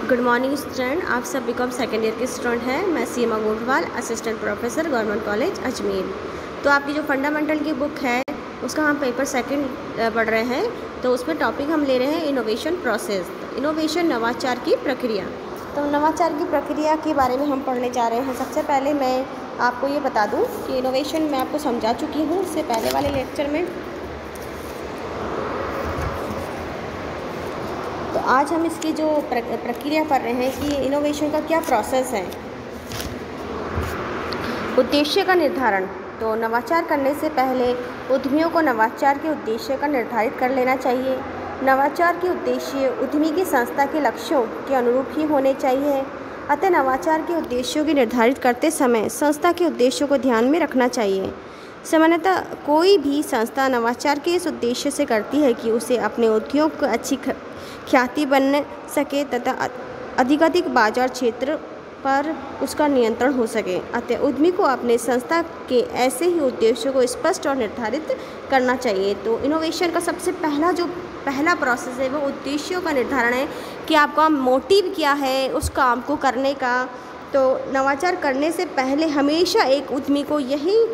Good morning student, आप सब BCom second year के स्टूडेंट हैं। मैं Seema Gothwal, assistant professor, government college Ajmer. तो आपकी जो फंडामेंटल की बुक है उसका हम पेपर सेकंड पढ़ रहे हैं। तो उसमें टॉपिक हम ले रहे हैं इनोवेशन प्रोसेस। इनोवेशन नवाचार की प्रक्रिया। तो नवाचार की प्रक्रिया के बारे में हम पढ़ने जा रहे हैं। सबसे पहले मैं आपको ये बता दूँ कि इनोवेशन मैं आपको समझा चुकी हूँ इससे पहले वाले लेक्चर में। तो आज हम इसकी जो प्रक्रिया पढ़ रहे हैं कि इनोवेशन का क्या प्रोसेस है। उद्देश्य का निर्धारण। तो नवाचार करने से पहले उद्यमियों को नवाचार के उद्देश्य का निर्धारित कर लेना चाहिए। नवाचार के उद्देश्य उद्यमी की संस्था के लक्ष्यों के अनुरूप ही होने चाहिए। अतः नवाचार के उद्देश्यों को निर्धारित करते समय संस्था के उद्देश्यों को ध्यान में रखना चाहिए। सामान्यतः कोई भी संस्था नवाचार के इस उद्देश्य से करती है कि उसे अपने उद्योग को अच्छी ख्याति बन सके तथा अधिकाधिक बाजार क्षेत्र पर उसका नियंत्रण हो सके। अतः उद्यमी को अपने संस्था के ऐसे ही उद्देश्यों को स्पष्ट और निर्धारित करना चाहिए। तो इनोवेशन का सबसे पहला प्रोसेस है वो उद्देश्यों का निर्धारण है कि आपका मोटिव क्या है उस काम को करने का। तो नवाचार करने से पहले हमेशा एक उद्यमी को यही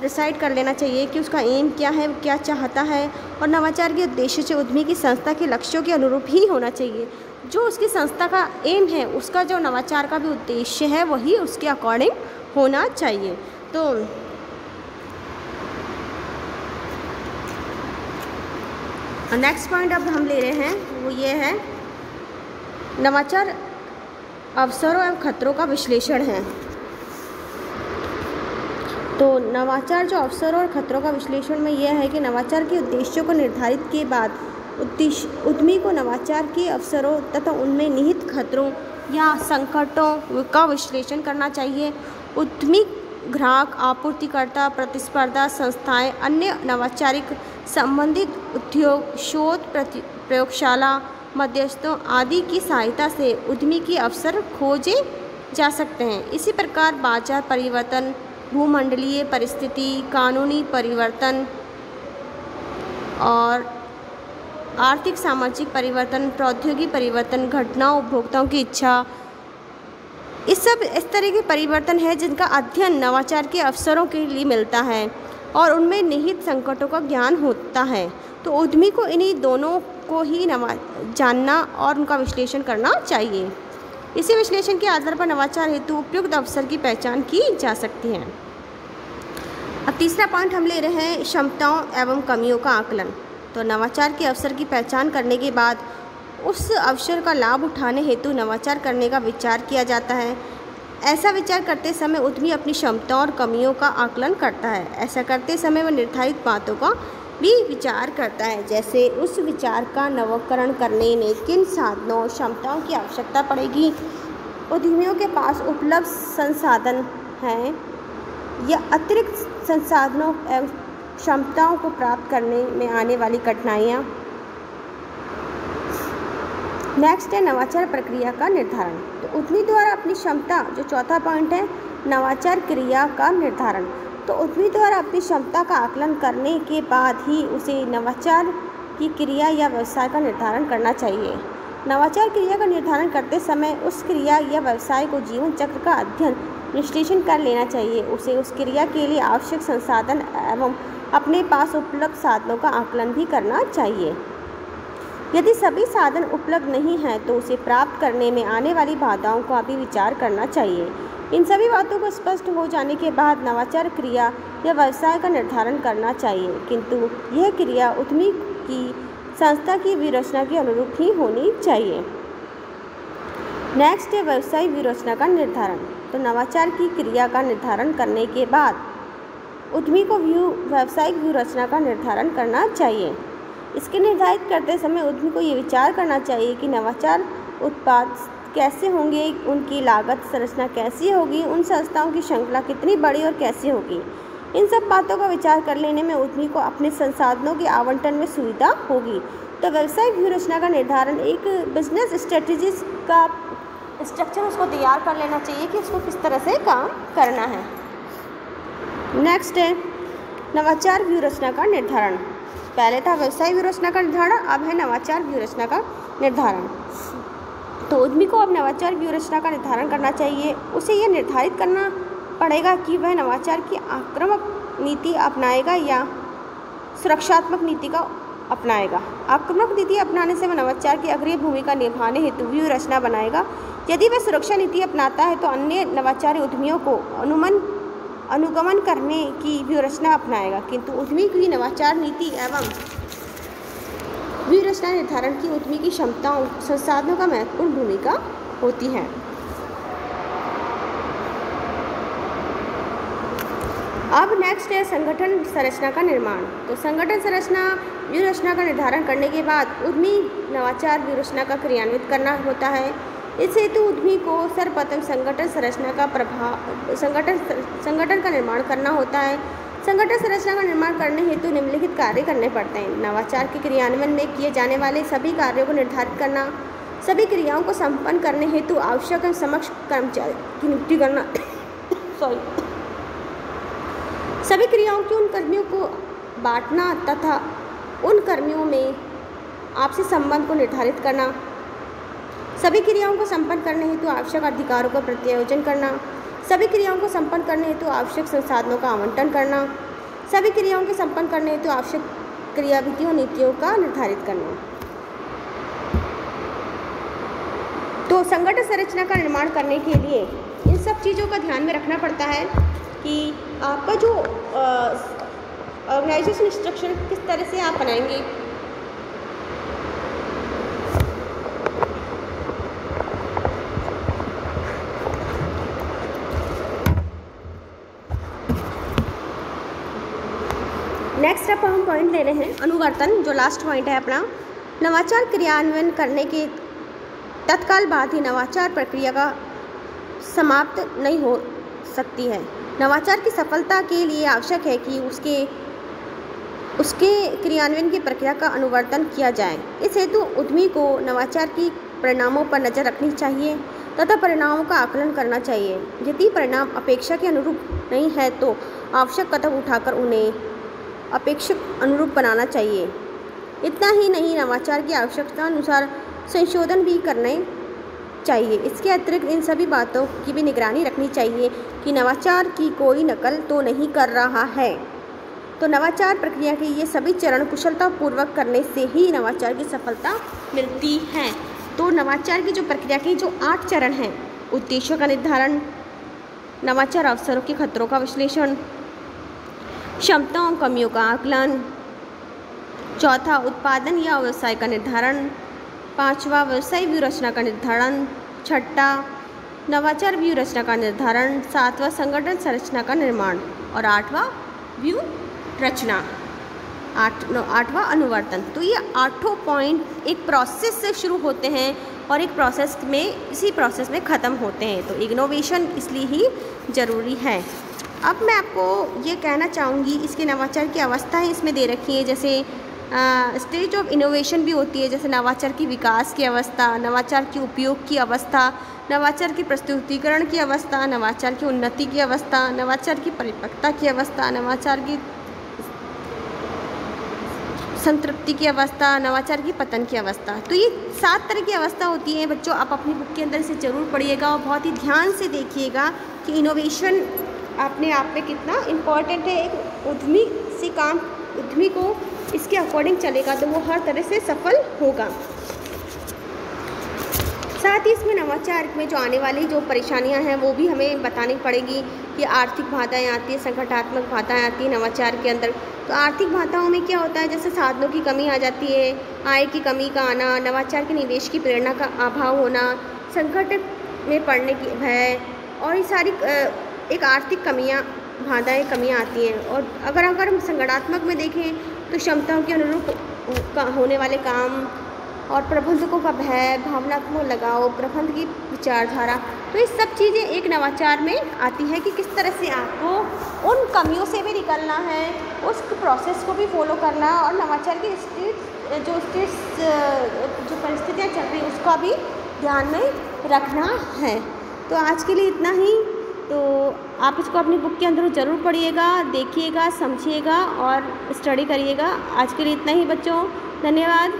डिसाइड कर लेना चाहिए कि उसका एम क्या है, क्या चाहता है, और नवाचार के उद्देश्य से उद्यमी की संस्था के लक्ष्यों के अनुरूप ही होना चाहिए। जो उसकी संस्था का एम है उसका जो नवाचार का भी उद्देश्य है वही उसके अकॉर्डिंग होना चाहिए। तो नेक्स्ट पॉइंट अब हम ले रहे हैं वो ये है नवाचार अवसरों एवं खतरों का विश्लेषण है। तो नवाचार जो अवसरों और खतरों का विश्लेषण में यह है कि नवाचार के उद्देश्यों को निर्धारित के बाद उद्यमी को नवाचार के अवसरों तथा उनमें निहित खतरों या संकटों का विश्लेषण करना चाहिए। उद्यमी ग्राहक, आपूर्तिकर्ता, प्रतिस्पर्धा संस्थाएं, अन्य नवाचारिक संबंधित उद्योग, शोध प्रयोगशाला, मध्यस्थों आदि की सहायता से उद्यमी के अवसर खोजे जा सकते हैं। इसी प्रकार बाजार परिवर्तन, भूमंडलीय परिस्थिति, कानूनी परिवर्तन और आर्थिक सामाजिक परिवर्तन, प्रौद्योगिकी परिवर्तन, घटनाओं, उपभोक्ताओं की इच्छा, इस तरह के परिवर्तन है जिनका अध्ययन नवाचार के अवसरों के लिए मिलता है और उनमें निहित संकटों का ज्ञान होता है। तो उद्यमी को इन्हीं दोनों को ही जानना और उनका विश्लेषण करना चाहिए। इसी विश्लेषण के आधार पर नवाचार हेतु उपयुक्त अवसर की पहचान की जा सकती है। अब तीसरा पॉइंट हम ले रहे हैं क्षमताओं एवं कमियों का आकलन। तो नवाचार के अवसर की पहचान करने के बाद उस अवसर का लाभ उठाने हेतु नवाचार करने का विचार किया जाता है। ऐसा विचार करते समय उद्यमी अपनी क्षमताओं और कमियों का आकलन करता है। ऐसा करते समय वह निर्धारित बातों का भी विचार करता है, जैसे उस विचार का नवीकरण करने में किन साधनों और क्षमताओं की आवश्यकता पड़ेगी, उद्यमियों के पास उपलब्ध संसाधन हैं या अतिरिक्त संसाधनों एवं क्षमताओं को प्राप्त करने में आने वाली कठिनाइयाँ। नेक्स्ट है नवाचार प्रक्रिया का निर्धारण। तो उद्यमी द्वारा अपनी क्षमता, जो चौथा पॉइंट है नवाचार क्रिया का निर्धारण। तो उद्यमी द्वारा अपनी क्षमता का आकलन करने के बाद ही उसे नवाचार की क्रिया या व्यवसाय का निर्धारण करना चाहिए। नवाचार क्रिया का निर्धारण करते समय उस क्रिया या व्यवसाय को जीवन चक्र का अध्ययन विश्लेषण कर लेना चाहिए। उसे उस क्रिया के लिए आवश्यक संसाधन एवं अपने पास उपलब्ध साधनों का आकलन भी करना चाहिए। यदि सभी साधन उपलब्ध नहीं हैं तो उसे प्राप्त करने में आने वाली बाधाओं का भी विचार करना चाहिए। इन सभी बातों को स्पष्ट हो जाने के बाद नवाचार क्रिया या व्यवसाय का निर्धारण करना चाहिए, किंतु यह क्रिया उद्यमी की संस्था की विरचना के अनुरूप ही होनी चाहिए। नेक्स्ट है व्यवसाय विरचना का निर्धारण। तो नवाचार की क्रिया का निर्धारण करने के बाद उद्यमी को व्यावसायिक व्यूहरचना का निर्धारण करना चाहिए। इसके निर्धारित करते समय उद्यमी को ये विचार करना चाहिए कि नवाचार उत्पाद कैसे होंगे, उनकी लागत संरचना कैसी होगी, उन संस्थाओं की श्रृंखला कितनी बड़ी और कैसी होगी। इन सब बातों का विचार कर लेने में उद्यमी को अपने संसाधनों के आवंटन में सुविधा होगी। तो व्यवसायिक व्यूहरचना का निर्धारण एक बिजनेस स्ट्रेटजीज का स्ट्रक्चर उसको तैयार कर लेना चाहिए कि उसको किस तरह से काम करना है। नेक्स्ट है नवाचार व्यूहरचना का निर्धारण। पहले था व्यवसाय व्यूहरचना का निर्धारण, अब है नवाचार व्यूहरचना का निर्धारण। तो उद्यमी को अब नवाचार व्यूह रचना का निर्धारण करना चाहिए। उसे यह निर्धारित करना पड़ेगा कि वह नवाचार की आक्रामक नीति अपनाएगा या सुरक्षात्मक नीति का अपनाएगा। आक्रामक नीति अपनाने से वह नवाचार की अग्रणी भूमिका निभाने हेतु व्यूह रचना बनाएगा। यदि वह सुरक्षा नीति अपनाता है तो अन्य नवाचारी उद्यमियों को अनुगमन करने की व्यूह रचना अपनाएगा। किंतु उद्यमी की नवाचार नीति एवं व्यूह रचना निर्धारण की उद्यमी की क्षमताओं संसाधनों का महत्वपूर्ण भूमिका होती है। अब नेक्स्ट है संगठन संरचना का निर्माण। तो संगठन संरचना व्यूह रचना का निर्धारण करने के बाद उद्यमी नवाचार व्यूह रचना का क्रियान्वित करना होता है। इस हेतु उद्यमी को सर्वप्रथम संगठन संरचना का संगठन का निर्माण करना होता है। संगठन संरचना का निर्माण करने हेतु निम्नलिखित कार्य करने पड़ते हैं। नवाचार के क्रियान्वयन में किए जाने वाले सभी कार्यों को निर्धारित करना, सभी क्रियाओं को संपन्न करने हेतु आवश्यक एवं समक्ष कर्मचारी की नियुक्ति करना सभी क्रियाओं के उन कर्मियों को बांटना तथा उन कर्मियों में आपसी संबंध को निर्धारित करना, सभी क्रियाओं को संपन्न करने हेतु आवश्यक अधिकारों का प्रत्यायोजन करना, सभी क्रियाओं को संपन्न करने हेतु आवश्यक संसाधनों का आवंटन करना, सभी क्रियाओं के संपन्न करने हेतु आवश्यक क्रियाविधियों नीतियों का निर्धारित करना। तो संगठन संरचना का निर्माण करने के लिए इन सब चीज़ों का ध्यान में रखना पड़ता है कि आपका जो ऑर्गेनाइजेशन स्ट्रक्चर किस तरह से आप बनाएंगे। नेक्स्ट अब हम पॉइंट ले रहे हैं अनुवर्तन, जो लास्ट पॉइंट है अपना। नवाचार क्रियान्वयन करने के तत्काल बाद ही नवाचार प्रक्रिया का समाप्त नहीं हो सकती है। नवाचार की सफलता के लिए आवश्यक है कि उसके क्रियान्वयन की प्रक्रिया का अनुवर्तन किया जाए। इस हेतु उद्यमी को नवाचार की परिणामों पर नज़र रखनी चाहिए तथा परिणामों का आकलन करना चाहिए। यदि परिणाम अपेक्षा के अनुरूप नहीं है तो आवश्यक कदम उठाकर उन्हें अपेक्षित अनुरूप बनाना चाहिए। इतना ही नहीं, नवाचार की आवश्यकता अनुसार संशोधन भी करने चाहिए। इसके अतिरिक्त इन सभी बातों की भी निगरानी रखनी चाहिए कि नवाचार की कोई नकल तो नहीं कर रहा है। तो नवाचार प्रक्रिया के ये सभी चरण कुशलतापूर्वक करने से ही नवाचार की सफलता मिलती है। तो नवाचार की जो प्रक्रिया के जो 8 चरण हैं, उद्देश्यों का निर्धारण, नवाचार अवसरों के खतरों का विश्लेषण, क्षमताओं कमियों का आकलन, चौथा उत्पादन या व्यवसाय का निर्धारण, पांचवा व्यवसाय व्यूह रचना का निर्धारण, छठा नवाचार व्यूह रचना का निर्धारण, सातवां संगठन संरचना का निर्माण और आठवां व्यूह रचना, आठवां अनुवर्तन। तो ये 8 पॉइंट एक प्रोसेस से शुरू होते हैं और एक प्रोसेस में इसी प्रोसेस में ख़त्म होते हैं। तो इनोवेशन इसलिए ही ज़रूरी है। अब मैं आपको ये कहना चाहूँगी, इसके नवाचार की अवस्थाएं इसमें दे रखी हैं। जैसे स्टेज ऑफ इनोवेशन भी होती है, जैसे नवाचार की विकास की अवस्था, नवाचार की उपयोग की अवस्था, नवाचार की प्रस्तुतिकरण की अवस्था, नवाचार की उन्नति की अवस्था, नवाचार की परिपक्वता की अवस्था, नवाचार की संतृप्ति की अवस्था, नवाचार की पतन की अवस्था। तो ये 7 तरह की अवस्था होती है। बच्चों, आप अपनी बुक के अंदर से ज़रूर पढ़िएगा और बहुत ही ध्यान से देखिएगा कि इनोवेशन अपने आप में कितना इम्पॉर्टेंट है। एक उद्यमी को इसके अकॉर्डिंग चलेगा तो वो हर तरह से सफल होगा। साथ ही इसमें नवाचार में जो आने वाली जो परेशानियां हैं वो भी हमें बतानी पड़ेगी कि आर्थिक बाधाएं आती है, संगठनात्मक बाधाएं आती है नवाचार के अंदर। तो आर्थिक बाधाओं में क्या होता है, जैसे साधनों की कमी आ जाती है, आय की कमी का आना, नवाचार के निवेश की प्रेरणा का अभाव होना, संकट में पड़ने की भय और ये सारी एक आर्थिक बाधाएं कमियाँ आती हैं। और अगर हम संगठनात्मक में देखें तो क्षमताओं के अनुरूप होने वाले काम और प्रबंधकों का भय, भावनात्मक लगाव, प्रबंध की विचारधारा, तो ये सब चीज़ें एक नवाचार में आती है कि किस तरह से आपको उन कमियों से भी निकलना है, उस प्रोसेस को भी फॉलो करना है और नवाचार की जो परिस्थितियाँ चल रही हैं उसका भी ध्यान में रखना है। तो आज के लिए इतना ही। तो आप इसको अपनी बुक के अंदर ज़रूर पढ़िएगा, देखिएगा, समझिएगा और स्टडी करिएगा। आज के लिए इतना ही बच्चों, धन्यवाद।